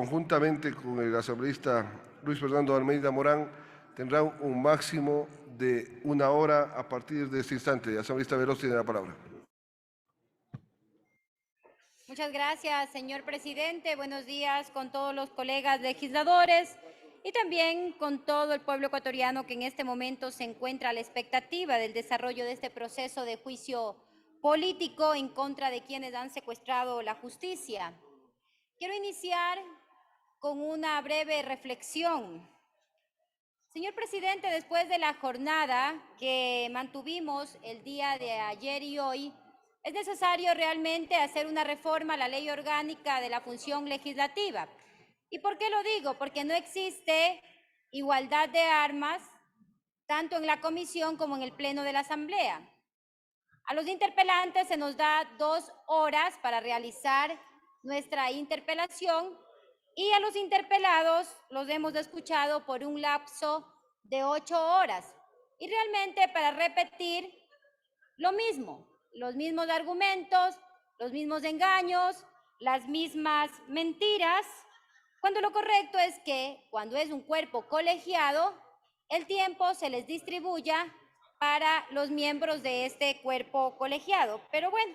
conjuntamente con el asambleísta Luis Fernando Almeida Morán, tendrán un máximo de 1 hora a partir de este instante. Asambleísta Veloz tiene la palabra. Muchas gracias, señor presidente. Buenos días con todos los colegas legisladores y también con todo el pueblo ecuatoriano que en este momento se encuentra a la expectativa del desarrollo de este proceso de juicio político en contra de quienes han secuestrado la justicia. Quiero iniciar con una breve reflexión. Señor presidente, después de la jornada que mantuvimos el día de ayer y hoy, es necesario realmente hacer una reforma a la ley orgánica de la función legislativa. ¿Y por qué lo digo? Porque no existe igualdad de armas, tanto en la comisión como en el pleno de la Asamblea. A los interpelantes se nos da 2 horas para realizar nuestra interpelación y a los interpelados los hemos escuchado por un lapso de 8 horas. Y realmente para repetir lo mismo, los mismos argumentos, los mismos engaños, las mismas mentiras, cuando lo correcto es que cuando es un cuerpo colegiado, el tiempo se les distribuya para los miembros de este cuerpo colegiado. Pero bueno,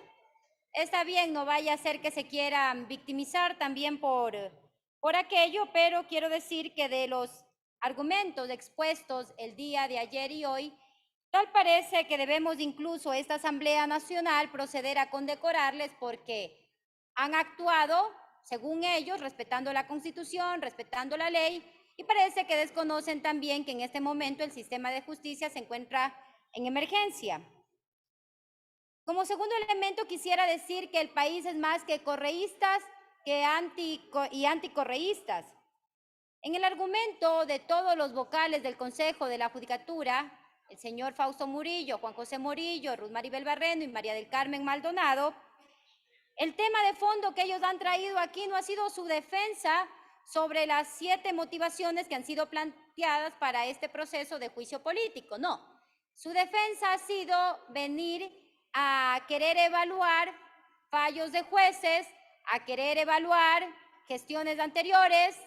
está bien, no vaya a ser que se quieran victimizar también por aquello, pero quiero decir que de los argumentos expuestos el día de ayer y hoy, tal parece que debemos incluso esta Asamblea Nacional proceder a condecorarles porque han actuado, según ellos, respetando la Constitución, respetando la ley, y parece que desconocen también que en este momento el sistema de justicia se encuentra en emergencia. Como segundo elemento, quisiera decir que el país es más que correístas y anticorreístas. En el argumento de todos los vocales del Consejo de la Judicatura, el señor Fausto Murillo, Juan José Murillo, Ruth Maribel Barreno y María del Carmen Maldonado, el tema de fondo que ellos han traído aquí no ha sido su defensa sobre las 7 motivaciones que han sido planteadas para este proceso de juicio político, no. Su defensa ha sido venir a querer evaluar fallos de jueces, a querer evaluar gestiones anteriores,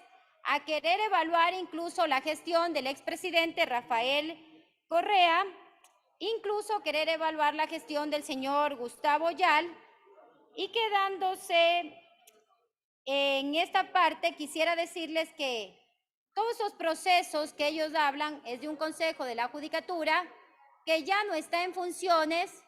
a querer evaluar incluso la gestión del expresidente Rafael Correa, incluso querer evaluar la gestión del señor Gustavo Yal, y quedándose en esta parte, quisiera decirles que todos esos procesos que ellos hablan es de un Consejo de la Judicatura que ya no está en funciones,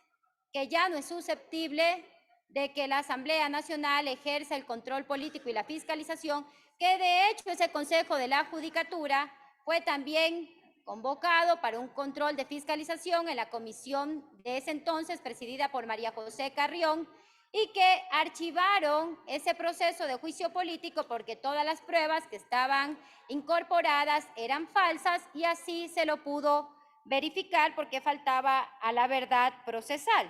que ya no es susceptible de que la Asamblea Nacional ejerza el control político y la fiscalización, que de hecho ese Consejo de la Judicatura fue también convocado para un control de fiscalización en la comisión de ese entonces, presidida por María José Carrión, y que archivaron ese proceso de juicio político porque todas las pruebas que estaban incorporadas eran falsas y así se lo pudo verificar porque faltaba a la verdad procesal.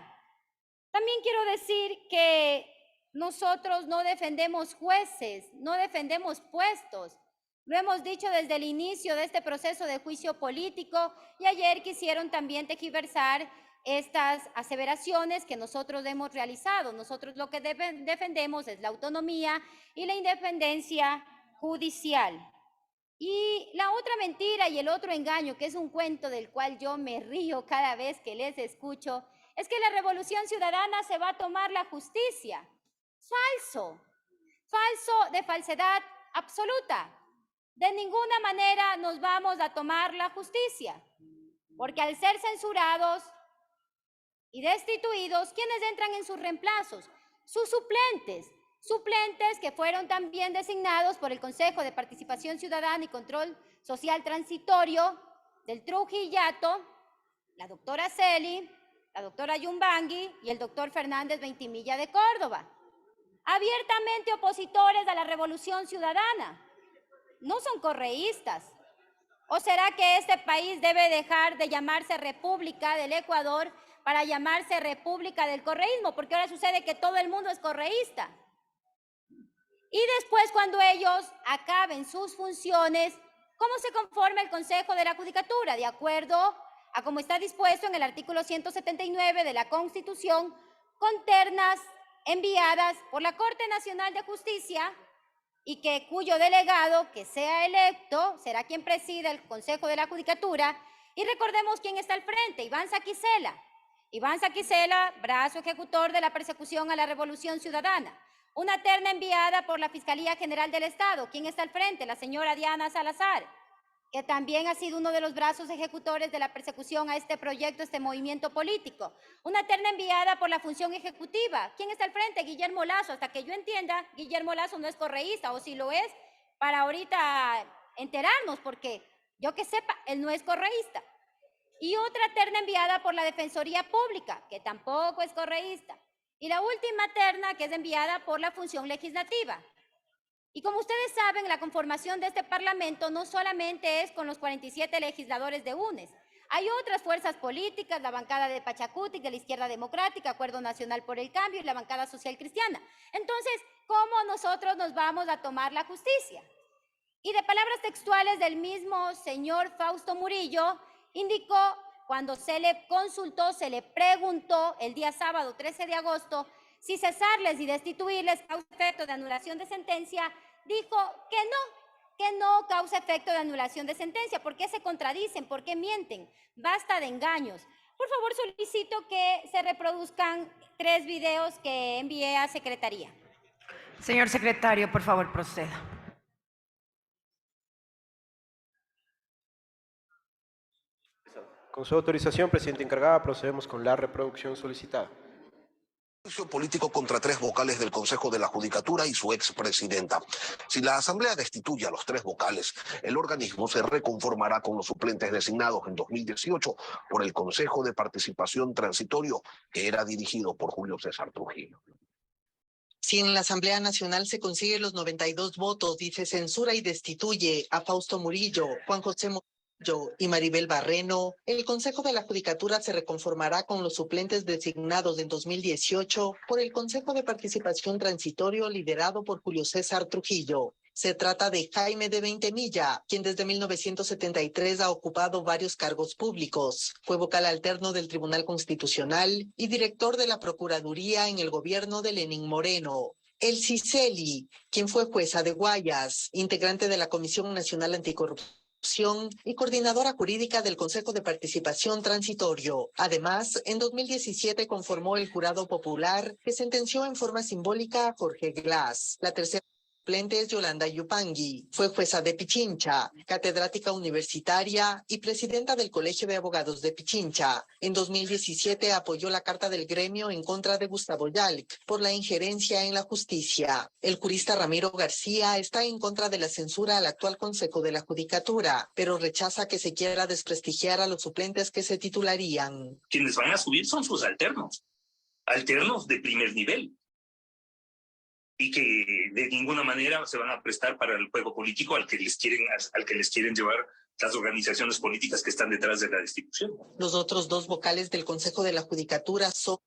También quiero decir que nosotros no defendemos jueces, no defendemos puestos. Lo hemos dicho desde el inicio de este proceso de juicio político y ayer quisieron también tergiversar estas aseveraciones que nosotros hemos realizado. Nosotros lo que defendemos es la autonomía y la independencia judicial. Y la otra mentira y el otro engaño, que es un cuento del cual yo me río cada vez que les escucho, es que la revolución ciudadana se va a tomar la justicia. Falso, falso de falsedad absoluta. De ninguna manera nos vamos a tomar la justicia, porque al ser censurados y destituidos, ¿quiénes entran en sus reemplazos? Sus suplentes que fueron también designados por el Consejo de Participación Ciudadana y Control Social Transitorio del Trujillato, la doctora Celi, la doctora Yumbangui y el doctor Fernández Veintimilla de Córdoba, abiertamente opositores a la Revolución Ciudadana. No son correístas. ¿O será que este país debe dejar de llamarse República del Ecuador para llamarse República del Correísmo? Porque ahora sucede que todo el mundo es correísta. Y después, cuando ellos acaben sus funciones, ¿cómo se conforma el Consejo de la Judicatura? De acuerdo a cómo está dispuesto en el artículo 179 de la Constitución, con ternas enviadas por la Corte Nacional de Justicia y cuyo delegado que sea electo será quien presida el Consejo de la Judicatura. Y recordemos quién está al frente, Iván Saquicela. Iván Saquicela, brazo ejecutor de la persecución a la Revolución Ciudadana. Una terna enviada por la Fiscalía General del Estado. ¿Quién está al frente? La señora Diana Salazar, que también ha sido uno de los brazos ejecutores de la persecución a este proyecto, este movimiento político. Una terna enviada por la función ejecutiva. ¿Quién está al frente? Guillermo Lazo. Hasta que yo entienda, Guillermo Lazo no es correísta, o si lo es, para ahorita enterarnos, porque yo que sepa, él no es correísta. Y otra terna enviada por la Defensoría Pública, que tampoco es correísta. Y la última terna, que es enviada por la función legislativa. Y como ustedes saben, la conformación de este Parlamento no solamente es con los 47 legisladores de UNES. Hay otras fuerzas políticas, la bancada de Pachacutic, de la Izquierda Democrática, Acuerdo Nacional por el Cambio y la bancada social cristiana. Entonces, ¿cómo nosotros nos vamos a tomar la justicia? Y de palabras textuales del mismo señor Fausto Murillo, indicó cuando se le consultó, se le preguntó el día sábado 13 de agosto si cesarles y destituirles causa efecto de anulación de sentencia, dijo que no causa efecto de anulación de sentencia. ¿Por qué se contradicen? ¿Por qué mienten? Basta de engaños. Por favor, solicito que se reproduzcan 3 videos que envié a Secretaría. Señor secretario, por favor, proceda. Con su autorización, presidente encargada, procedemos con la reproducción solicitada. Juicio político contra 3 vocales del Consejo de la Judicatura y su expresidenta. Si la Asamblea destituye a los 3 vocales, el organismo se reconformará con los suplentes designados en 2018 por el Consejo de Participación Transitorio, que era dirigido por Julio César Trujillo. Si en la Asamblea Nacional se consiguen los 92 votos y se censura y destituye a Fausto Murillo, Juan José Murillo y Maribel Barreno, el Consejo de la Judicatura se reconformará con los suplentes designados en 2018 por el Consejo de Participación Transitorio liderado por Julio César Trujillo. Se trata de Jaime de Veintemilla, quien desde 1973 ha ocupado varios cargos públicos. Fue vocal alterno del Tribunal Constitucional y director de la Procuraduría en el gobierno de Lenín Moreno. El Ciceli, quien fue jueza de Guayas, integrante de la Comisión Nacional Anticorrupción y coordinadora jurídica del Consejo de Participación Transitorio. Además, en 2017 conformó el jurado popular que sentenció en forma simbólica a Jorge Glass. La tercera suplente es Yolanda Yupangui. Fue jueza de Pichincha, catedrática universitaria y presidenta del Colegio de Abogados de Pichincha. En 2017 apoyó la carta del gremio en contra de Gustavo Yalc por la injerencia en la justicia. El jurista Ramiro García está en contra de la censura al actual Consejo de la Judicatura, pero rechaza que se quiera desprestigiar a los suplentes que se titularían. Quienes van a subir son sus alternos de primer nivel, y que de ninguna manera se van a prestar para el juego político al que les quieren llevar las organizaciones políticas que están detrás de la destitución. Los otros 2 vocales del Consejo de la Judicatura son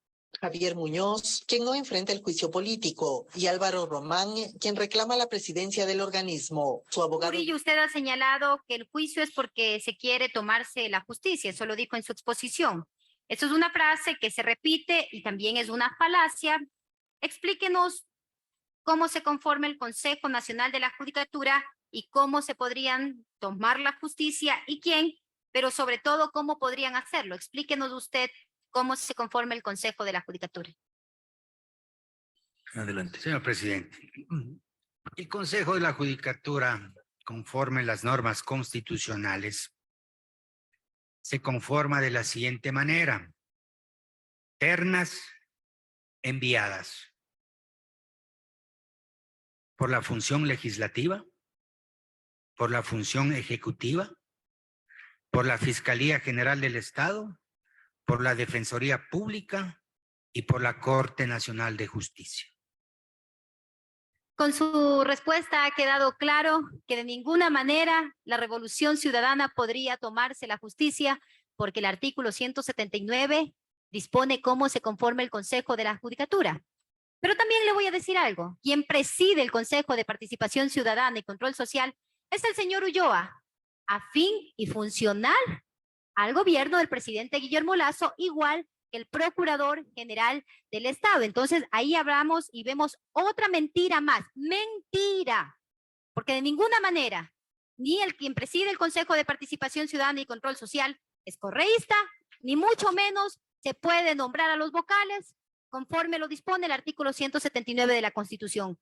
Javier Muñoz, quien no enfrenta el juicio político, y Álvaro Román, quien reclama la presidencia del organismo. Su abogado... Murillo, usted ha señalado que el juicio es porque se quiere tomarse la justicia, eso lo dijo en su exposición. Eso es una frase que se repite y también es una falacia. Explíquenos cómo se conforma el Consejo Nacional de la Judicatura y cómo se podrían tomar la justicia y quién, pero sobre todo cómo podrían hacerlo. Explíquenos usted cómo se conforma el Consejo de la Judicatura. Adelante. Señor presidente, el Consejo de la Judicatura, conforme las normas constitucionales, se conforma de la siguiente manera: ternas enviadas por la función legislativa, por la función ejecutiva, por la Fiscalía General del Estado, por la Defensoría Pública y por la Corte Nacional de Justicia. Con su respuesta ha quedado claro que de ninguna manera la Revolución Ciudadana podría tomarse la justicia porque el artículo 179 dispone cómo se conforma el Consejo de la Judicatura. Pero también le voy a decir algo. Quien preside el Consejo de Participación Ciudadana y Control Social es el señor Ulloa, afín y funcional al gobierno del presidente Guillermo Lazo, igual que el Procurador General del Estado. Entonces, ahí hablamos y vemos otra mentira más. Mentira. porque de ninguna manera, ni el quien preside el Consejo de Participación Ciudadana y Control Social es correísta, ni mucho menos se puede nombrar a los vocales conforme lo dispone el artículo 179 de la Constitución.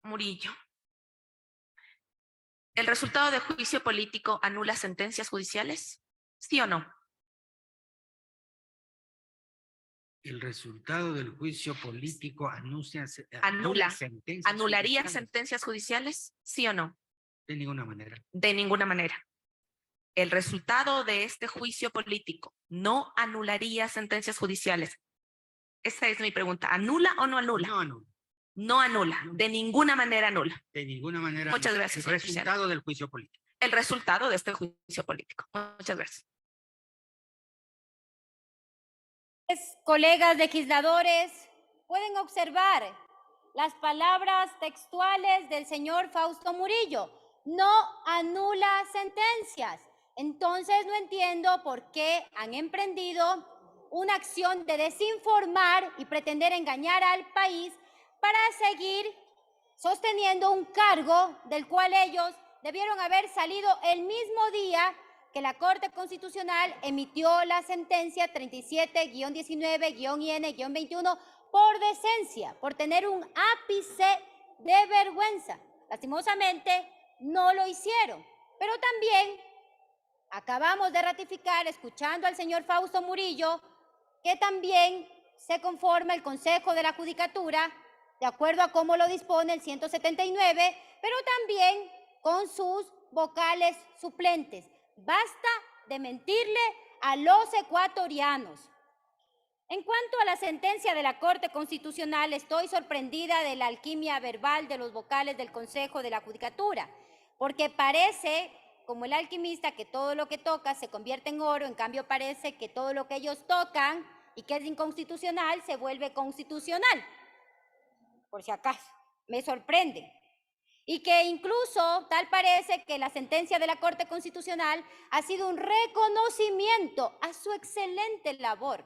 Murillo. ¿El resultado de juicio político anula sentencias judiciales? ¿Sí o no? El resultado del juicio político ¿Anularía sentencias judiciales? ¿Sí o no? De ninguna manera. De ninguna manera. El resultado de este juicio político no anularía sentencias judiciales. Esa es mi pregunta. ¿Anula o no anula? No anula. No anula. De ninguna manera anula. De ninguna manera. Muchas gracias. El resultado del juicio político. El resultado de este juicio político. Muchas gracias. Colegas legisladores, pueden observar las palabras textuales del señor Fausto Murillo. No anula sentencias. Entonces no entiendo por qué han emprendido una acción de desinformar y pretender engañar al país para seguir sosteniendo un cargo del cual ellos debieron haber salido el mismo día que la Corte Constitucional emitió la sentencia 37-19-IN-21 por decencia, por tener un ápice de vergüenza. Lastimosamente, no lo hicieron. Pero también acabamos de ratificar, escuchando al señor Fausto Murillo, que también se conforma el Consejo de la Judicatura, de acuerdo a cómo lo dispone el 179, pero también con sus vocales suplentes. Basta de mentirle a los ecuatorianos. En cuanto a la sentencia de la Corte Constitucional, estoy sorprendida de la alquimia verbal de los vocales del Consejo de la Judicatura, porque parece, como el alquimista, que todo lo que toca se convierte en oro, en cambio parece que todo lo que ellos tocan y que es inconstitucional se vuelve constitucional. Por si acaso, me sorprende. Y que incluso tal parece que la sentencia de la Corte Constitucional ha sido un reconocimiento a su excelente labor.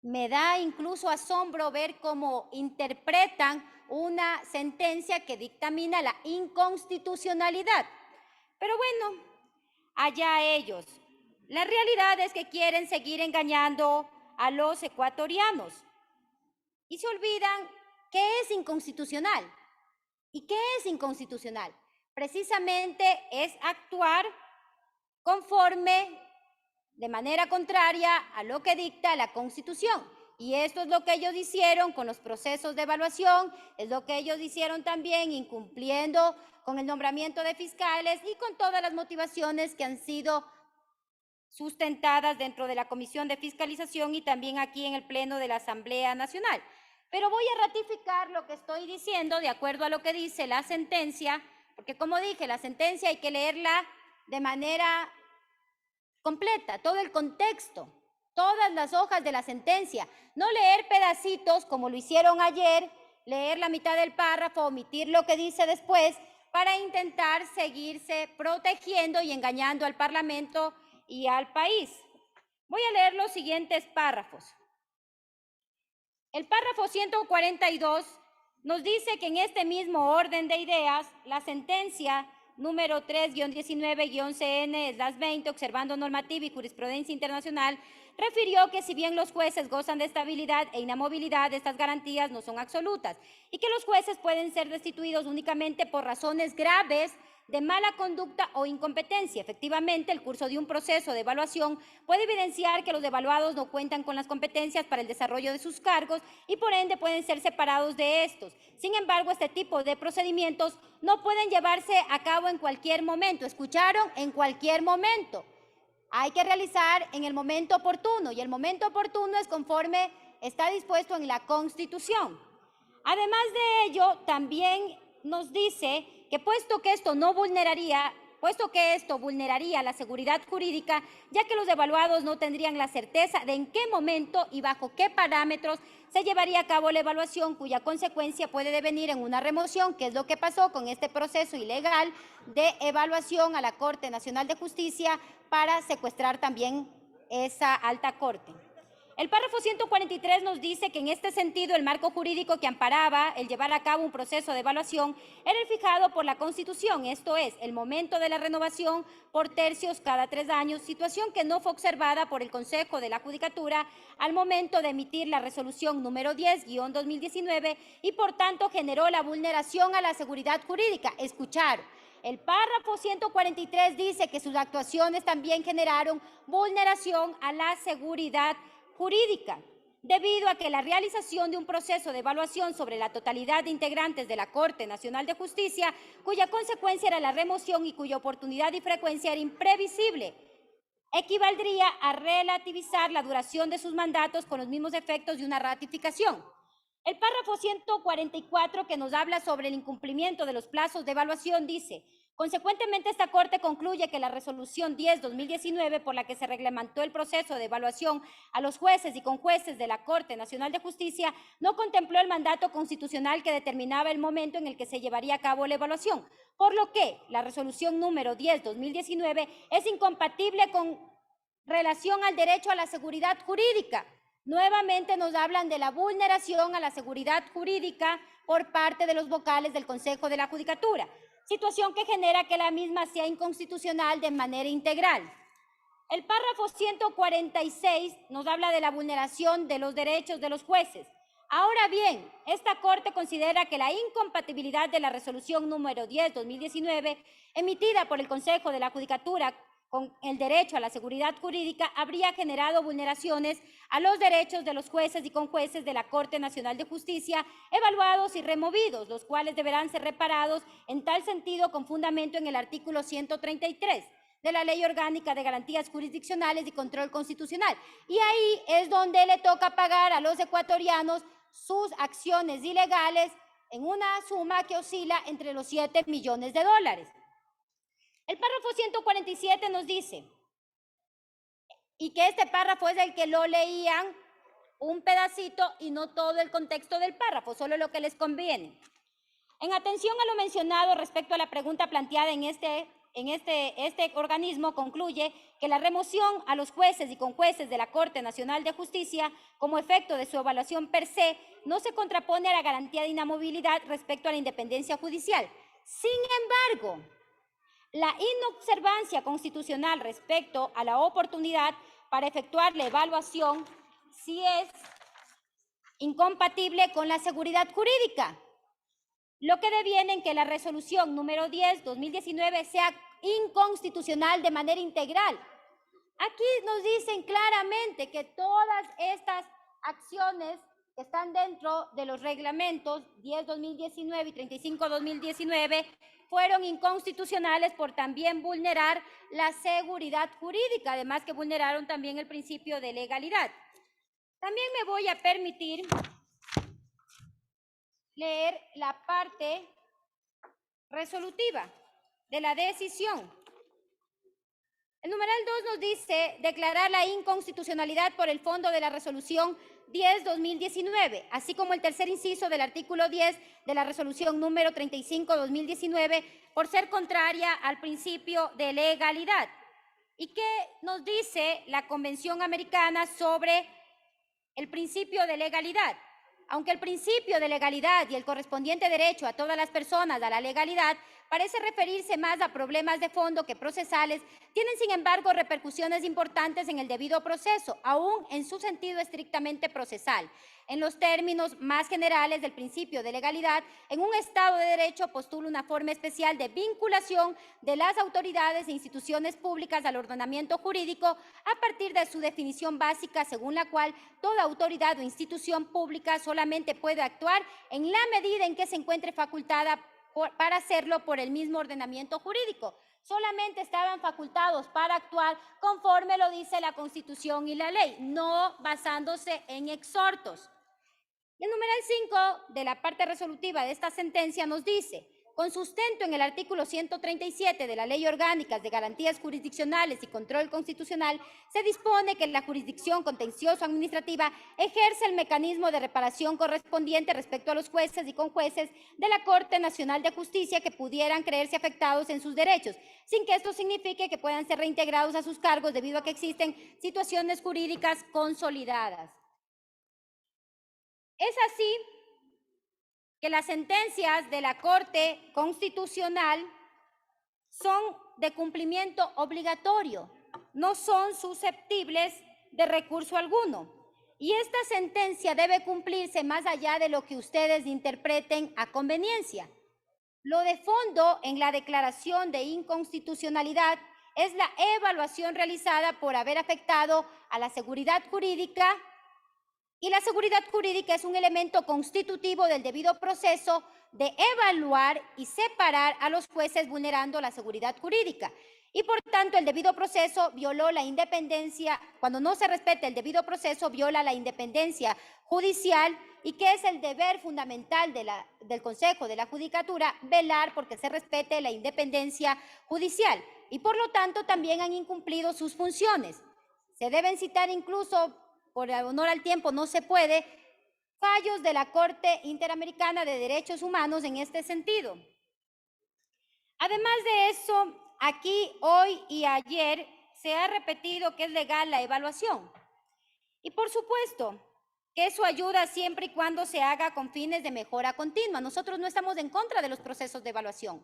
Me da incluso asombro ver cómo interpretan una sentencia que dictamina la inconstitucionalidad. Pero bueno, allá ellos. La realidad es que quieren seguir engañando a los ecuatorianos y se olvidan que es inconstitucional. ¿Y qué es inconstitucional? Precisamente es actuar conforme, de manera contraria a lo que dicta la Constitución. Y esto es lo que ellos hicieron con los procesos de evaluación, es lo que ellos hicieron también incumpliendo con el nombramiento de fiscales y con todas las motivaciones que han sido sustentadas dentro de la Comisión de Fiscalización y también aquí en el Pleno de la Asamblea Nacional. Pero voy a ratificar lo que estoy diciendo de acuerdo a lo que dice la sentencia, porque como dije, la sentencia hay que leerla de manera completa, todo el contexto, todas las hojas de la sentencia, no leer pedacitos como lo hicieron ayer, leer la mitad del párrafo, omitir lo que dice después, para intentar seguirse protegiendo y engañando al Parlamento y al país. Voy a leer los siguientes párrafos. El párrafo 142 nos dice que en este mismo orden de ideas, la sentencia número 3-19-CN/20, observando normativa y jurisprudencia internacional, refirió que si bien los jueces gozan de estabilidad e inamovilidad, estas garantías no son absolutas y que los jueces pueden ser destituidos únicamente por razones graves de mala conducta o incompetencia. Efectivamente, el curso de un proceso de evaluación puede evidenciar que los evaluados no cuentan con las competencias para el desarrollo de sus cargos y por ende pueden ser separados de estos. Sin embargo, este tipo de procedimientos no pueden llevarse a cabo en cualquier momento. ¿Escucharon? En cualquier momento. Hay que realizar en el momento oportuno y el momento oportuno es conforme está dispuesto en la Constitución. Además de ello, también nos dice que puesto que esto vulneraría la seguridad jurídica, ya que los evaluados no tendrían la certeza de en qué momento y bajo qué parámetros se llevaría a cabo la evaluación, cuya consecuencia puede devenir en una remoción, que es lo que pasó con este proceso ilegal de evaluación a la Corte Nacional de Justicia para secuestrar también esa alta corte. El párrafo 143 nos dice que en este sentido el marco jurídico que amparaba el llevar a cabo un proceso de evaluación era el fijado por la Constitución, esto es, el momento de la renovación por tercios cada 3 años, situación que no fue observada por el Consejo de la Judicatura al momento de emitir la resolución número 10-2019 y por tanto generó la vulneración a la seguridad jurídica. Escuchar. El párrafo 143 dice que sus actuaciones también generaron vulneración a la seguridad jurídica, debido a que la realización de un proceso de evaluación sobre la totalidad de integrantes de la Corte Nacional de Justicia, cuya consecuencia era la remoción y cuya oportunidad y frecuencia era imprevisible, equivaldría a relativizar la duración de sus mandatos con los mismos efectos de una ratificación. El párrafo 144, que nos habla sobre el incumplimiento de los plazos de evaluación, dice: consecuentemente, esta Corte concluye que la resolución 10-2019, por la que se reglamentó el proceso de evaluación a los jueces y conjueces de la Corte Nacional de Justicia, no contempló el mandato constitucional que determinaba el momento en el que se llevaría a cabo la evaluación, por lo que la resolución número 10-2019 es incompatible con relación al derecho a la seguridad jurídica. Nuevamente nos hablan de la vulneración a la seguridad jurídica por parte de los vocales del Consejo de la Judicatura, situación que genera que la misma sea inconstitucional de manera integral. El párrafo 146 nos habla de la vulneración de los derechos de los jueces. Ahora bien, esta Corte considera que la incompatibilidad de la resolución número 10-2019, emitida por el Consejo de la Judicatura con el derecho a la seguridad jurídica, habría generado vulneraciones a los derechos de los jueces y conjueces de la Corte Nacional de Justicia, evaluados y removidos, los cuales deberán ser reparados en tal sentido con fundamento en el artículo 133 de la Ley Orgánica de Garantías Jurisdiccionales y Control Constitucional. Y ahí es donde le toca pagar a los ecuatorianos sus acciones ilegales en una suma que oscila entre los 7 millones de dólares. El párrafo 147 nos dice, y que este párrafo es el que lo leían un pedacito y no todo el contexto del párrafo, solo lo que les conviene. En atención a lo mencionado respecto a la pregunta planteada en este organismo, concluye que la remoción a los jueces y conjueces de la Corte Nacional de Justicia, como efecto de su evaluación per se, no se contrapone a la garantía de inamovilidad respecto a la independencia judicial. Sin embargo, la inobservancia constitucional respecto a la oportunidad para efectuar la evaluación sí es incompatible con la seguridad jurídica, lo que deviene en que la resolución número 10-2019 sea inconstitucional de manera integral. Aquí nos dicen claramente que todas estas acciones que están dentro de los reglamentos 10-2019 y 35-2019 fueron inconstitucionales por también vulnerar la seguridad jurídica, además que vulneraron también el principio de legalidad. También me voy a permitir leer la parte resolutiva de la decisión. El numeral 2 nos dice declarar la inconstitucionalidad por el fondo de la resolución 10-2019, así como el tercer inciso del artículo 10 de la resolución número 35-2019 por ser contraria al principio de legalidad. ¿Y qué nos dice la Convención Americana sobre el principio de legalidad? Aunque el principio de legalidad y el correspondiente derecho a todas las personas a la legalidad parece referirse más a problemas de fondo que procesales, tienen sin embargo repercusiones importantes en el debido proceso, aún en su sentido estrictamente procesal. En los términos más generales del principio de legalidad, en un Estado de Derecho postula una forma especial de vinculación de las autoridades e instituciones públicas al ordenamiento jurídico a partir de su definición básica, según la cual toda autoridad o institución pública solamente puede actuar en la medida en que se encuentre facultada para hacerlo por el mismo ordenamiento jurídico. Solamente estaban facultados para actuar conforme lo dice la Constitución y la ley, no basándose en exhortos. El numeral 5 de la parte resolutiva de esta sentencia nos dice: Con sustento en el artículo 137 de la Ley Orgánica de Garantías Jurisdiccionales y Control Constitucional, se dispone que la jurisdicción contencioso-administrativa ejerce el mecanismo de reparación correspondiente respecto a los jueces y conjueces de la Corte Nacional de Justicia que pudieran creerse afectados en sus derechos, sin que esto signifique que puedan ser reintegrados a sus cargos debido a que existen situaciones jurídicas consolidadas. Es así que las sentencias de la Corte Constitucional son de cumplimiento obligatorio, no son susceptibles de recurso alguno. Y esta sentencia debe cumplirse más allá de lo que ustedes interpreten a conveniencia. Lo de fondo en la declaración de inconstitucionalidad es la evaluación realizada por haber afectado a la seguridad jurídica, y la seguridad jurídica es un elemento constitutivo del debido proceso de evaluar y separar a los jueces vulnerando la seguridad jurídica. Y por tanto, el debido proceso violó la independencia, cuando no se respeta el debido proceso, viola la independencia judicial, y que es el deber fundamental del Consejo de la Judicatura velar porque se respete la independencia judicial. Y por lo tanto, también han incumplido sus funciones. Se deben citar incluso, por honor al tiempo no se puede, fallos de la Corte Interamericana de Derechos Humanos en este sentido. Además de eso, aquí, hoy y ayer se ha repetido que es legal la evaluación. Y por supuesto que eso ayuda siempre y cuando se haga con fines de mejora continua. Nosotros no estamos en contra de los procesos de evaluación.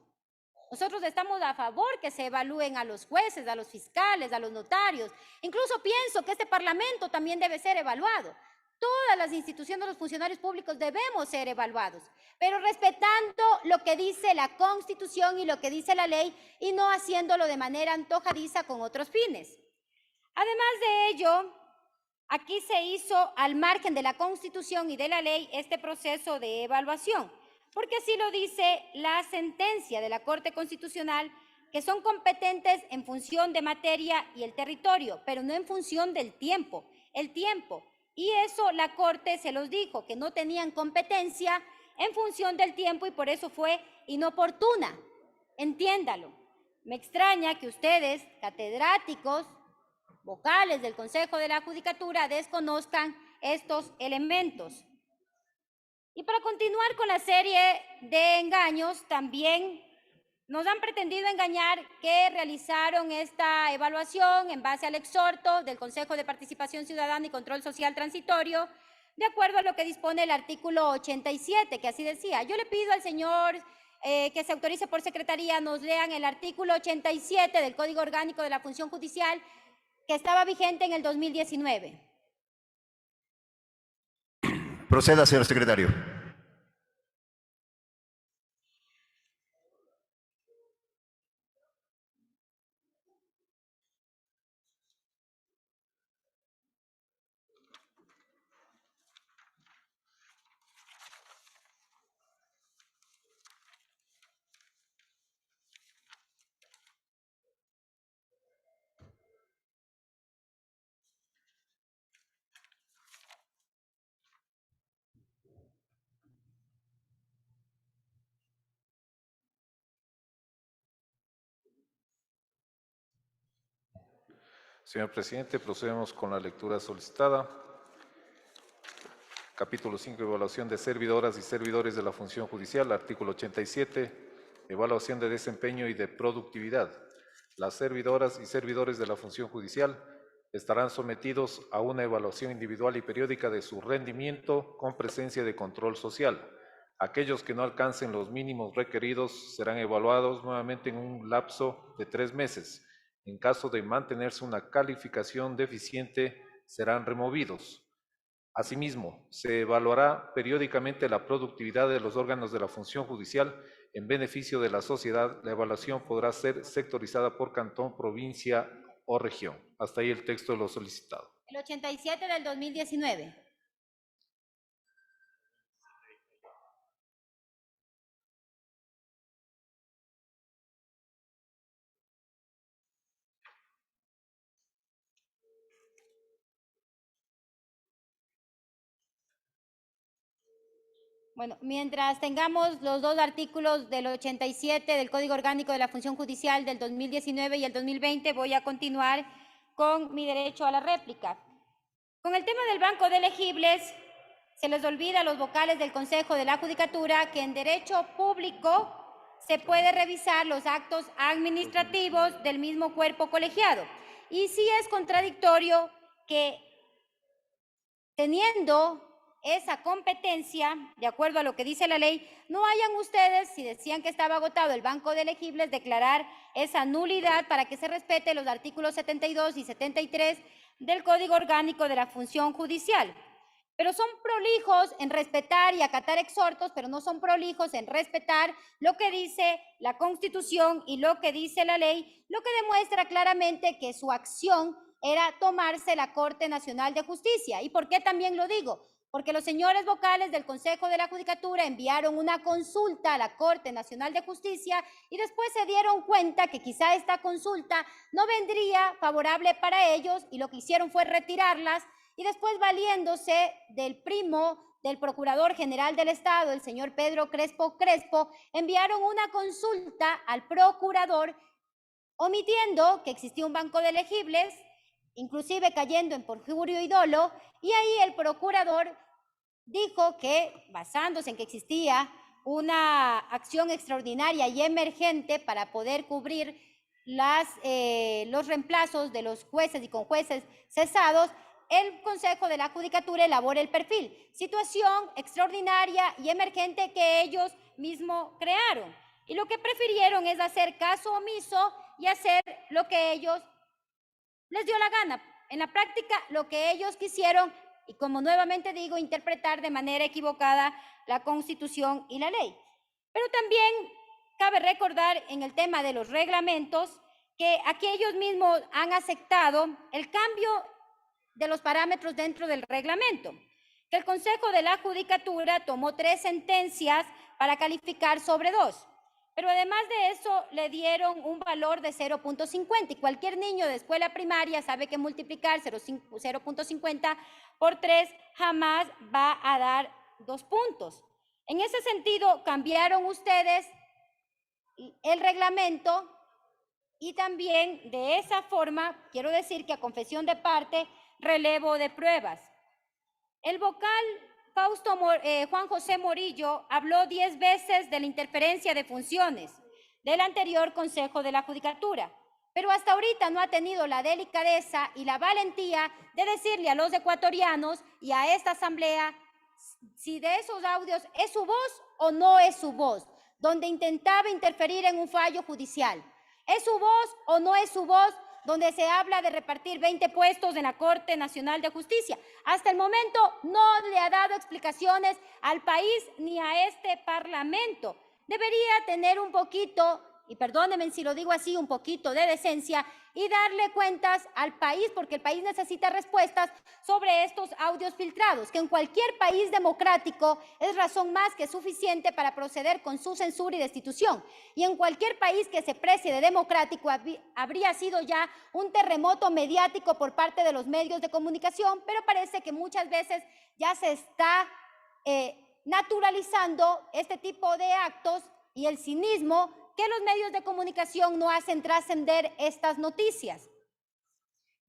Nosotros estamos a favor que se evalúen a los jueces, a los fiscales, a los notarios. Incluso pienso que este Parlamento también debe ser evaluado. Todas las instituciones, los funcionarios públicos debemos ser evaluados, pero respetando lo que dice la Constitución y lo que dice la ley y no haciéndolo de manera antojadiza con otros fines. Además de ello, aquí se hizo al margen de la Constitución y de la ley este proceso de evaluación, porque así lo dice la sentencia de la Corte Constitucional, que son competentes en función de materia y el territorio, pero no en función del tiempo. El tiempo. Y eso la Corte se los dijo, que no tenían competencia en función del tiempo y por eso fue inoportuna. Entiéndalo. Me extraña que ustedes, catedráticos, vocales del Consejo de la Judicatura, desconozcan estos elementos. Y para continuar con la serie de engaños, también nos han pretendido engañar que realizaron esta evaluación en base al exhorto del Consejo de Participación Ciudadana y Control Social Transitorio, de acuerdo a lo que dispone el artículo 87, que así decía. Yo le pido al señor que se autorice por secretaría, nos lean el artículo 87 del Código Orgánico de la Función Judicial, que estaba vigente en el 2019. Proceda, señor secretario. Señor presidente, procedemos con la lectura solicitada. Capítulo 5, evaluación de servidoras y servidores de la función judicial. Artículo 87, evaluación de desempeño y de productividad. Las servidoras y servidores de la función judicial estarán sometidos a una evaluación individual y periódica de su rendimiento con presencia de control social. Aquellos que no alcancen los mínimos requeridos serán evaluados nuevamente en un lapso de 3 meses. En caso de mantenerse una calificación deficiente, serán removidos. Asimismo, se evaluará periódicamente la productividad de los órganos de la función judicial en beneficio de la sociedad. La evaluación podrá ser sectorizada por cantón, provincia o región. Hasta ahí el texto de lo solicitado. El 87 del 2019. Bueno, mientras tengamos los dos artículos del 87 del Código Orgánico de la Función Judicial del 2019 y el 2020, voy a continuar con mi derecho a la réplica. Con el tema del banco de elegibles, se les olvida a los vocales del Consejo de la Judicatura que en derecho público se puede revisar los actos administrativos del mismo cuerpo colegiado. Y sí es contradictorio que teniendo esa competencia, de acuerdo a lo que dice la ley, no hayan ustedes, si decían que estaba agotado el banco de elegibles, declarar esa nulidad para que se respete los artículos 72 y 73 del Código Orgánico de la Función Judicial. Pero son prolijos en respetar y acatar exhortos, pero no son prolijos en respetar lo que dice la Constitución y lo que dice la ley, lo que demuestra claramente que su acción era tomarse la Corte Nacional de Justicia. ¿Y por qué también lo digo? Porque los señores vocales del Consejo de la Judicatura enviaron una consulta a la Corte Nacional de Justicia y después se dieron cuenta que quizá esta consulta no vendría favorable para ellos y lo que hicieron fue retirarlas y después valiéndose del primo del Procurador General del Estado, el señor Pedro Crespo, enviaron una consulta al Procurador omitiendo que existía un banco de elegibles, inclusive cayendo en perjurio y dolo, y ahí el Procurador dijo que, basándose en que existía una acción extraordinaria y emergente para poder cubrir los reemplazos de los jueces y conjueces cesados, el Consejo de la Judicatura elabora el perfil. Situación extraordinaria y emergente que ellos mismos crearon. Y lo que prefirieron es hacer caso omiso y hacer lo que ellos les dio la gana. En la práctica, lo que ellos quisieron, y como nuevamente digo, interpretar de manera equivocada la Constitución y la ley. Pero también cabe recordar en el tema de los reglamentos que aquí ellos mismos han aceptado el cambio de los parámetros dentro del reglamento, que el Consejo de la Judicatura tomó 3 sentencias para calificar sobre 2. Pero además de eso, le dieron un valor de 0.50 y cualquier niño de escuela primaria sabe que multiplicar 0.50 por 3 jamás va a dar 2 puntos. En ese sentido, cambiaron ustedes el reglamento y también de esa forma, quiero decir que a confesión de parte, relevo de pruebas. El vocal Juan José Morillo habló 10 veces de la interferencia de funciones del anterior Consejo de la Judicatura, pero hasta ahorita no ha tenido la delicadeza y la valentía de decirle a los ecuatorianos y a esta asamblea si de esos audios es su voz o no es su voz, donde intentaba interferir en un fallo judicial. ¿Es su voz o no es su voz? Donde se habla de repartir 20 puestos en la Corte Nacional de Justicia. Hasta el momento no le ha dado explicaciones al país ni a este Parlamento. Debería tener un poquito, y perdónenme si lo digo así, un poquito de decencia y darle cuentas al país, porque el país necesita respuestas sobre estos audios filtrados, que en cualquier país democrático es razón más que suficiente para proceder con su censura y destitución. Y en cualquier país que se precie de democrático habría sido ya un terremoto mediático por parte de los medios de comunicación, pero parece que muchas veces ya se está naturalizando este tipo de actos y el cinismo que los medios de comunicación no hacen trascender estas noticias.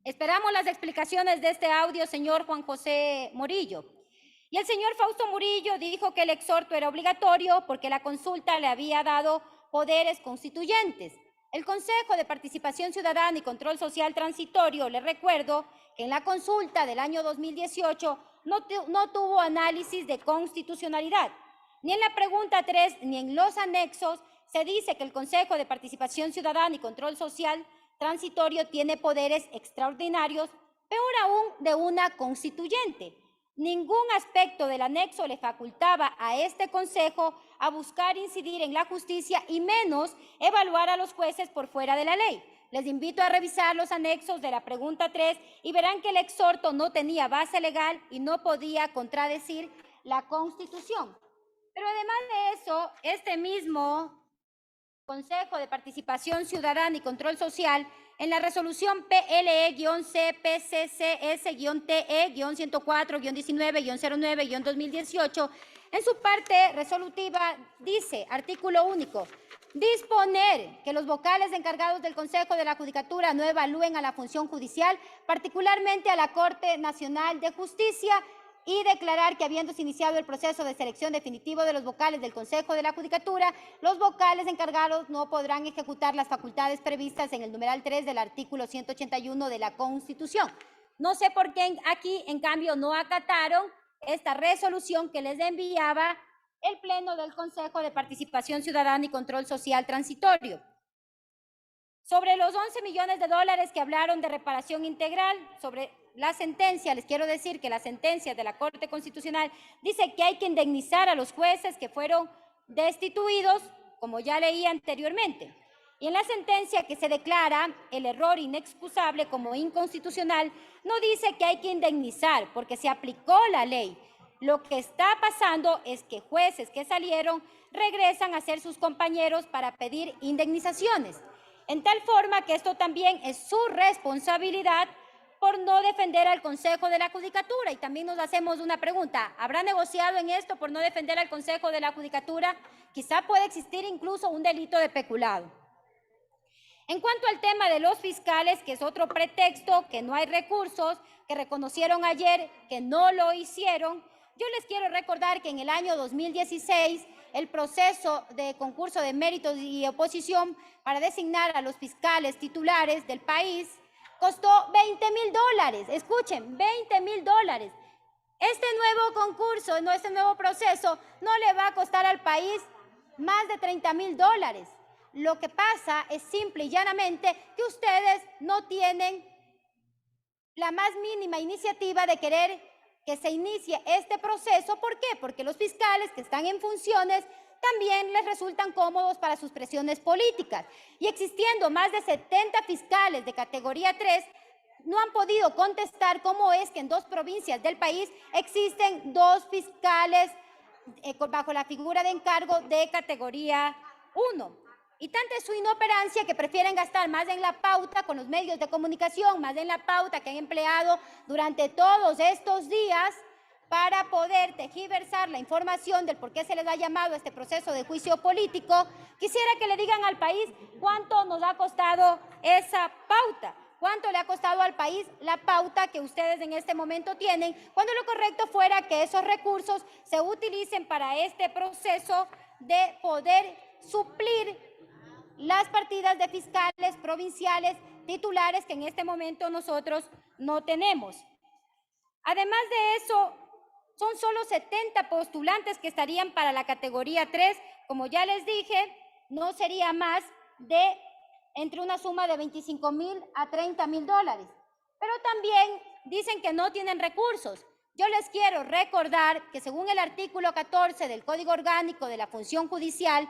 Esperamos las explicaciones de este audio, señor Juan José Morillo. Y el señor Fausto Murillo dijo que el exhorto era obligatorio porque la consulta le había dado poderes constituyentes. El Consejo de Participación Ciudadana y Control Social Transitorio, le recuerdo que en la consulta del año 2018 no tuvo análisis de constitucionalidad. Ni en la pregunta 3 ni en los anexos se dice que el Consejo de Participación Ciudadana y Control Social Transitorio tiene poderes extraordinarios, peor aún de una constituyente. Ningún aspecto del anexo le facultaba a este Consejo a buscar incidir en la justicia y menos evaluar a los jueces por fuera de la ley. Les invito a revisar los anexos de la pregunta 3 y verán que el exhorto no tenía base legal y no podía contradecir la Constitución. Pero además de eso, este mismo Consejo de Participación Ciudadana y Control Social, en la resolución PLE-CPCCS-TE-104-19-09-2018, En su parte resolutiva dice, artículo único, disponer que los vocales encargados del Consejo de la Judicatura no evalúen a la función judicial, particularmente a la Corte Nacional de Justicia, y declarar que habiéndose iniciado el proceso de selección definitivo de los vocales del Consejo de la Judicatura, los vocales encargados no podrán ejecutar las facultades previstas en el numeral 3 del artículo 181 de la Constitución. No sé por qué aquí, en cambio, no acataron esta resolución que les enviaba el Pleno del Consejo de Participación Ciudadana y Control Social Transitorio. Sobre los 11 millones de dólares que hablaron de reparación integral, sobre la sentencia, les quiero decir que la sentencia de la Corte Constitucional dice que hay que indemnizar a los jueces que fueron destituidos, como ya leí anteriormente. Y en la sentencia que se declara el error inexcusable como inconstitucional, no dice que hay que indemnizar porque se aplicó la ley. Lo que está pasando es que jueces que salieron regresan a ser sus compañeros para pedir indemnizaciones. En tal forma que esto también es su responsabilidad por no defender al Consejo de la Judicatura. Y también nos hacemos una pregunta, ¿habrá negociado en esto por no defender al Consejo de la Judicatura? Quizá puede existir incluso un delito de peculado. En cuanto al tema de los fiscales, que es otro pretexto, que no hay recursos, que reconocieron ayer que no lo hicieron, yo les quiero recordar que en el año 2016 el proceso de concurso de méritos y oposición para designar a los fiscales titulares del país costó $20.000. Escuchen, $20.000. Este nuevo concurso, este nuevo proceso, no le va a costar al país más de $30.000. Lo que pasa es simple y llanamente que ustedes no tienen la más mínima iniciativa de querer que se inicie este proceso. ¿Por qué? Porque los fiscales que están en funciones también les resultan cómodos para sus presiones políticas. Y existiendo más de 70 fiscales de categoría 3, no han podido contestar cómo es que en 2 provincias del país existen 2 fiscales bajo la figura de encargo de categoría 1. Y tanta es su inoperancia que prefieren gastar más en la pauta con los medios de comunicación, más en la pauta que han empleado durante todos estos días para poder tergiversar la información del por qué se les ha llamado a este proceso de juicio político. Quisiera que le digan al país cuánto nos ha costado esa pauta, cuánto le ha costado al país la pauta que ustedes en este momento tienen, cuando lo correcto fuera que esos recursos se utilicen para este proceso de poder suplir las partidas de fiscales provinciales titulares que en este momento nosotros no tenemos. Además de eso, son solo 70 postulantes que estarían para la categoría 3. Como ya les dije, no sería más de entre una suma de $25.000 a $30.000. Pero también dicen que no tienen recursos. Yo les quiero recordar que según el artículo 14 del Código Orgánico de la Función Judicial,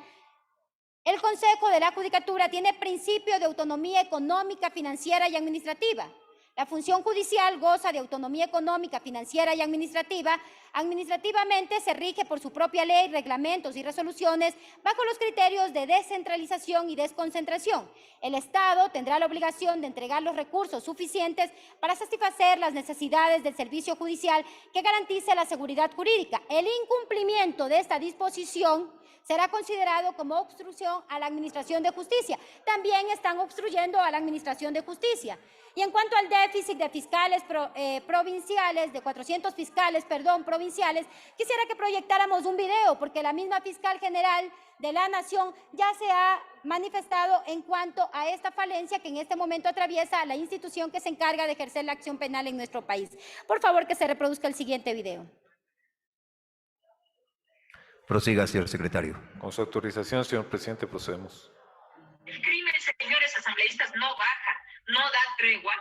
el Consejo de la Judicatura tiene principio de autonomía económica, financiera y administrativa. La función judicial goza de autonomía económica, financiera y administrativa. Administrativamente se rige por su propia ley, reglamentos y resoluciones bajo los criterios de descentralización y desconcentración. El Estado tendrá la obligación de entregar los recursos suficientes para satisfacer las necesidades del servicio judicial que garantice la seguridad jurídica. El incumplimiento de esta disposición será considerado como obstrucción a la administración de justicia. También están obstruyendo a la administración de justicia. Y en cuanto al déficit de fiscales provinciales, de 400 fiscales, provinciales, quisiera que proyectáramos un video, porque la misma fiscal general de la Nación ya se ha manifestado en cuanto a esta falencia que en este momento atraviesa la institución que se encarga de ejercer la acción penal en nuestro país. Por favor, que se reproduzca el siguiente video. Prosiga, señor secretario. Con su autorización, señor presidente, procedemos. El crimen, señores asambleístas, no baja, no da tregua.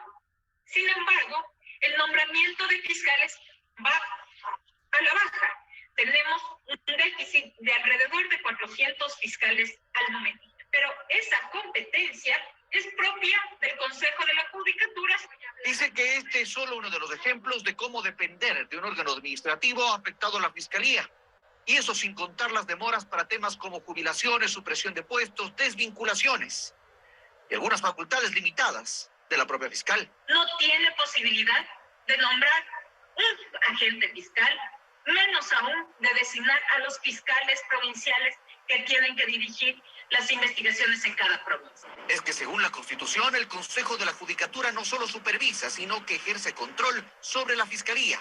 Sin embargo, el nombramiento de fiscales va a la baja. Tenemos un déficit de alrededor de 400 fiscales al momento. Pero esa competencia es propia del Consejo de la Judicatura. Dice que este es solo uno de los ejemplos de cómo depender de un órgano administrativo ha afectado a la Fiscalía. Y eso sin contar las demoras para temas como jubilaciones, supresión de puestos, desvinculaciones y algunas facultades limitadas de la propia fiscal. No tiene posibilidad de nombrar un agente fiscal menos aún de designar a los fiscales provinciales que tienen que dirigir las investigaciones en cada provincia. Es que según la Constitución, el Consejo de la Judicatura no solo supervisa, sino que ejerce control sobre la Fiscalía.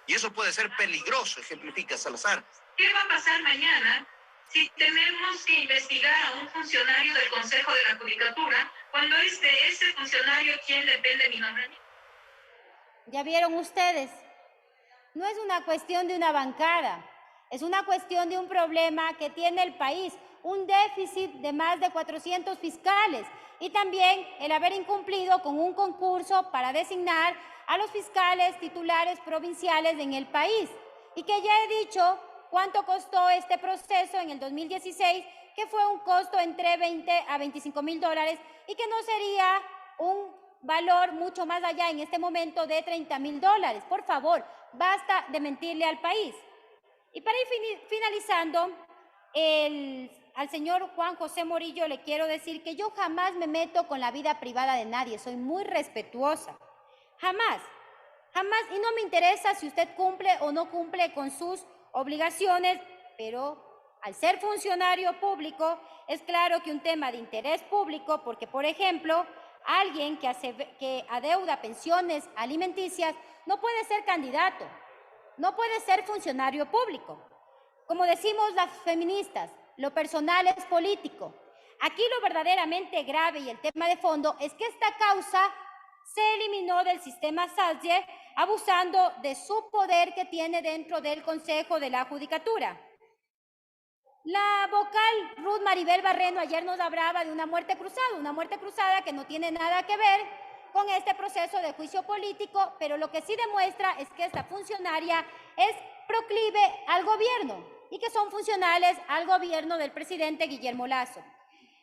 Y eso puede ser peligroso, ejemplifica Salazar. ¿Qué va a pasar mañana si tenemos que investigar a un funcionario del Consejo de la Judicatura cuando es de ese funcionario quien depende de mi nombramiento? Ya vieron ustedes, no es una cuestión de una bancada, es una cuestión de un problema que tiene el país, un déficit de más de 400 fiscales y también el haber incumplido con un concurso para designar a los fiscales titulares provinciales en el país. Y que ya he dicho cuánto costó este proceso en el 2016, que fue un costo entre 20 a 25 mil dólares y que no sería un valor mucho más allá en este momento de 30 mil dólares. Por favor, basta de mentirle al país. Y para ir finalizando, al señor Juan José Murillo le quiero decir que yo jamás me meto con la vida privada de nadie, soy muy respetuosa. Jamás, jamás, y no me interesa si usted cumple o no cumple con sus obligaciones, pero al ser funcionario público es claro que un tema de interés público, porque por ejemplo, alguien que adeuda pensiones alimenticias no puede ser candidato, no puede ser funcionario público. Como decimos las feministas, lo personal es político. Aquí lo verdaderamente grave y el tema de fondo es que esta causa se eliminó del sistema SASYE abusando de su poder que tiene dentro del Consejo de la Judicatura. La vocal Ruth Maribel Barreno ayer nos hablaba de una muerte cruzada que no tiene nada que ver con este proceso de juicio político, pero lo que sí demuestra es que esta funcionaria es proclive al gobierno y que son funcionales al gobierno del presidente Guillermo Lasso.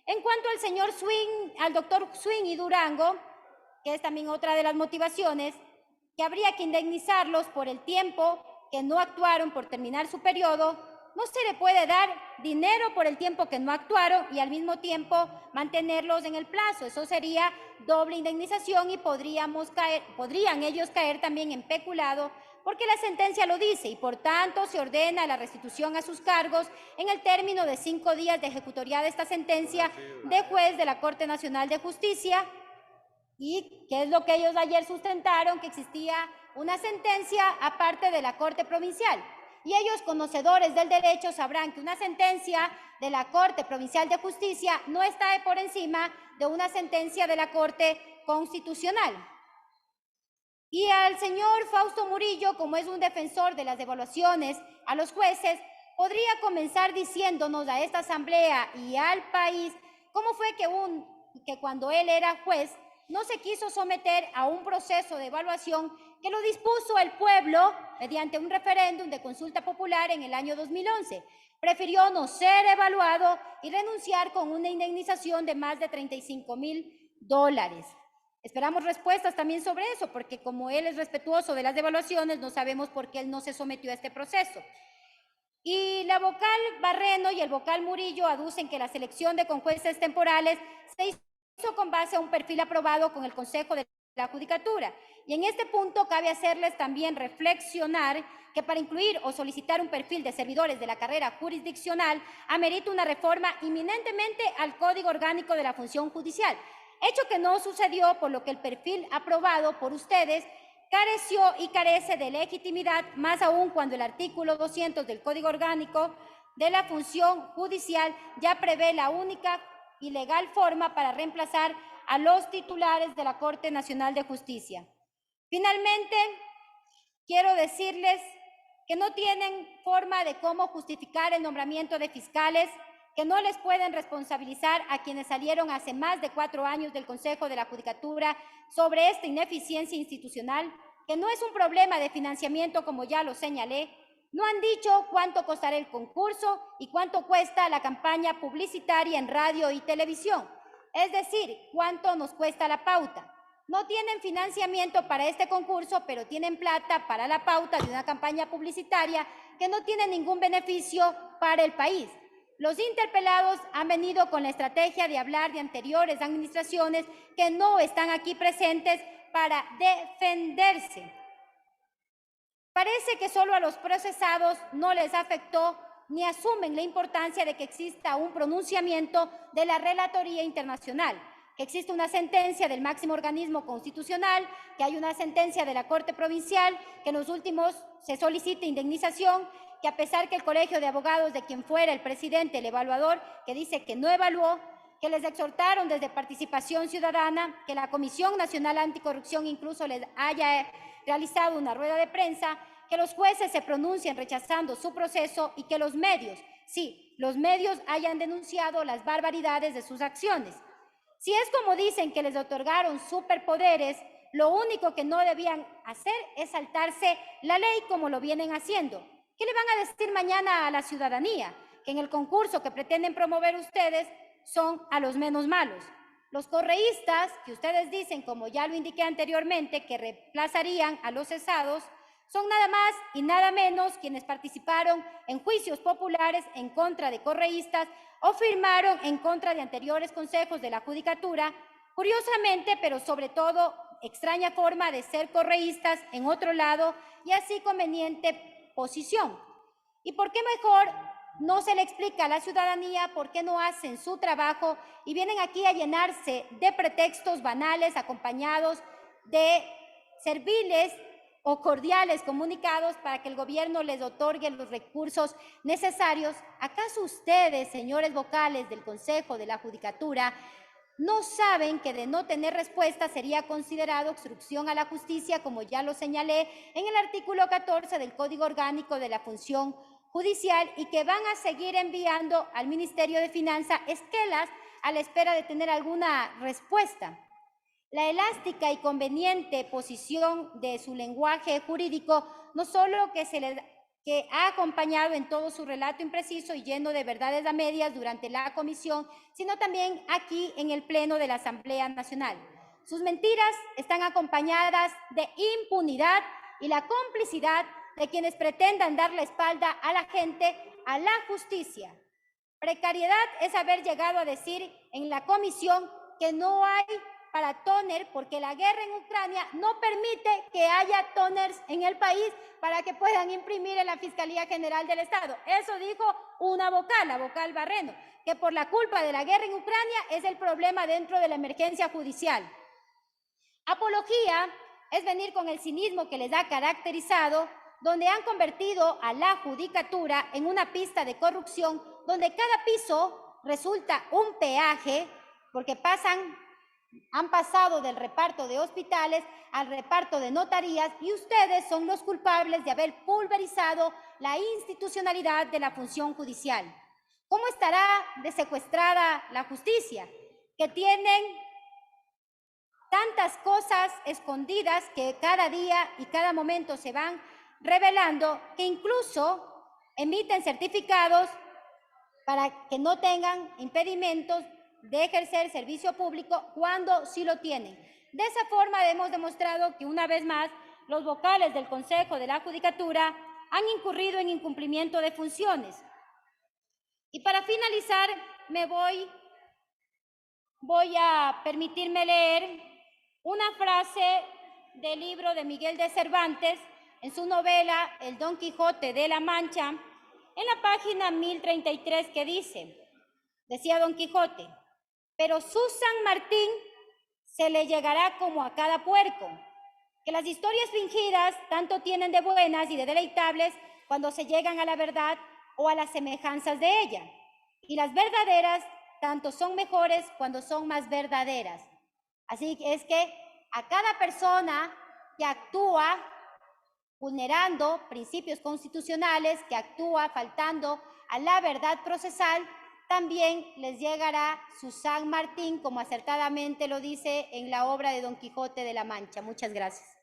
En cuanto al señor Swing, al doctor Swing y Durango, que es también otra de las motivaciones, que habría que indemnizarlos por el tiempo que no actuaron por terminar su periodo, no se le puede dar dinero por el tiempo que no actuaron y al mismo tiempo mantenerlos en el plazo. Eso sería doble indemnización y podrían ellos caer también en peculado porque la sentencia lo dice y por tanto se ordena la restitución a sus cargos en el término de 5 días de ejecutoriada de esta sentencia de juez de la Corte Nacional de Justicia. Y que es lo que ellos ayer sustentaron, que existía una sentencia aparte de la Corte Provincial. Y ellos, conocedores del derecho, sabrán que una sentencia de la Corte Provincial de Justicia no está por encima de una sentencia de la Corte Constitucional. Y al señor Fausto Murillo, como es un defensor de las devaluaciones a los jueces, podría comenzar diciéndonos a esta asamblea y al país cómo fue que cuando él era juez no se quiso someter a un proceso de evaluación que lo dispuso el pueblo mediante un referéndum de consulta popular en el año 2011. Prefirió no ser evaluado y renunciar con una indemnización de más de 35 mil dólares. Esperamos respuestas también sobre eso, porque como él es respetuoso de las devaluaciones, no sabemos por qué él no se sometió a este proceso. Y la vocal Barreno y el vocal Murillo aducen que la selección de conjueces temporales se hizo con base a un perfil aprobado con el Consejo de la Judicatura. Y en este punto cabe hacerles también reflexionar que para incluir o solicitar un perfil de servidores de la carrera jurisdiccional amerita una reforma inminentemente al Código Orgánico de la Función Judicial, hecho que no sucedió, por lo que el perfil aprobado por ustedes careció y carece de legitimidad, más aún cuando el artículo 200 del Código Orgánico de la Función Judicial ya prevé la única y legal forma para reemplazar a los titulares de la Corte Nacional de Justicia. Finalmente, quiero decirles que no tienen forma de cómo justificar el nombramiento de fiscales, que no les pueden responsabilizar a quienes salieron hace más de 4 años del Consejo de la Judicatura sobre esta ineficiencia institucional, que no es un problema de financiamiento como ya lo señalé. No han dicho cuánto costará el concurso y cuánto cuesta la campaña publicitaria en radio y televisión. Es decir, cuánto nos cuesta la pauta. No tienen financiamiento para este concurso, pero tienen plata para la pauta de una campaña publicitaria que no tiene ningún beneficio para el país. Los interpelados han venido con la estrategia de hablar de anteriores administraciones que no están aquí presentes para defenderse. Parece que solo a los procesados no les afectó ni asumen la importancia de que exista un pronunciamiento de la Relatoría Internacional, que existe una sentencia del máximo organismo constitucional, que hay una sentencia de la Corte Provincial, que en los últimos se solicita indemnización, que a pesar que el Colegio de Abogados de quien fuera el presidente, el evaluador, que dice que no evaluó, que les exhortaron desde Participación Ciudadana, que la Comisión Nacional Anticorrupción incluso les haya realizado una rueda de prensa, que los jueces se pronuncien rechazando su proceso y que los medios, sí, los medios hayan denunciado las barbaridades de sus acciones. Si es como dicen que les otorgaron superpoderes, lo único que no debían hacer es saltarse la ley como lo vienen haciendo. ¿Qué le van a decir mañana a la ciudadanía? Que en el concurso que pretenden promover ustedes son a los menos malos. Los correístas, que ustedes dicen, como ya lo indiqué anteriormente, que reemplazarían a los cesados, son nada más y nada menos quienes participaron en juicios populares en contra de correístas o firmaron en contra de anteriores consejos de la Judicatura, curiosamente, pero sobre todo extraña forma de ser correístas en otro lado y así conveniente posición. ¿Y por qué mejor no se le explica a la ciudadanía por qué no hacen su trabajo y vienen aquí a llenarse de pretextos banales acompañados de serviles o cordiales comunicados para que el gobierno les otorgue los recursos necesarios? ¿Acaso ustedes, señores vocales del Consejo de la Judicatura, no saben que de no tener respuesta sería considerado obstrucción a la justicia, como ya lo señalé en el artículo 14 del Código Orgánico de la Función Judicial, y que van a seguir enviando al Ministerio de Finanzas esquelas a la espera de tener alguna respuesta? La elástica y conveniente posición de su lenguaje jurídico no solo que ha acompañado en todo su relato impreciso y lleno de verdades a medias durante la comisión, sino también aquí en el Pleno de la Asamblea Nacional. Sus mentiras están acompañadas de impunidad y la complicidad de quienes pretendan dar la espalda a la gente, a la justicia. Precariedad es haber llegado a decir en la comisión que no hay para tóner porque la guerra en Ucrania no permite que haya tóners en el país para que puedan imprimir en la Fiscalía General del Estado. Eso dijo una vocal, la vocal Barreno, que por la culpa de la guerra en Ucrania es el problema dentro de la emergencia judicial. Apología es venir con el cinismo que les ha caracterizado, donde han convertido a la judicatura en una pista de corrupción, donde cada piso resulta un peaje, porque han pasado del reparto de hospitales al reparto de notarías, y ustedes son los culpables de haber pulverizado la institucionalidad de la función judicial. ¿Cómo estará de secuestrada la justicia? Que tienen tantas cosas escondidas que cada día y cada momento se van revelando, que incluso emiten certificados para que no tengan impedimentos de ejercer servicio público cuando sí lo tienen. De esa forma hemos demostrado que una vez más los vocales del Consejo de la Judicatura han incurrido en incumplimiento de funciones. Y para finalizar voy a permitirme leer una frase del libro de Miguel de Cervantes en su novela El Don Quijote de la Mancha, en la página 1033, que decía Don Quijote: pero su San Martín se le llegará como a cada puerco, que las historias fingidas tanto tienen de buenas y de deleitables cuando se llegan a la verdad o a las semejanzas de ella, y las verdaderas tanto son mejores cuando son más verdaderas. Así es que a cada persona que actúa vulnerando principios constitucionales, que actúa faltando a la verdad procesal, también les llegará su San Martín, como acertadamente lo dice en la obra de Don Quijote de la Mancha. Muchas gracias.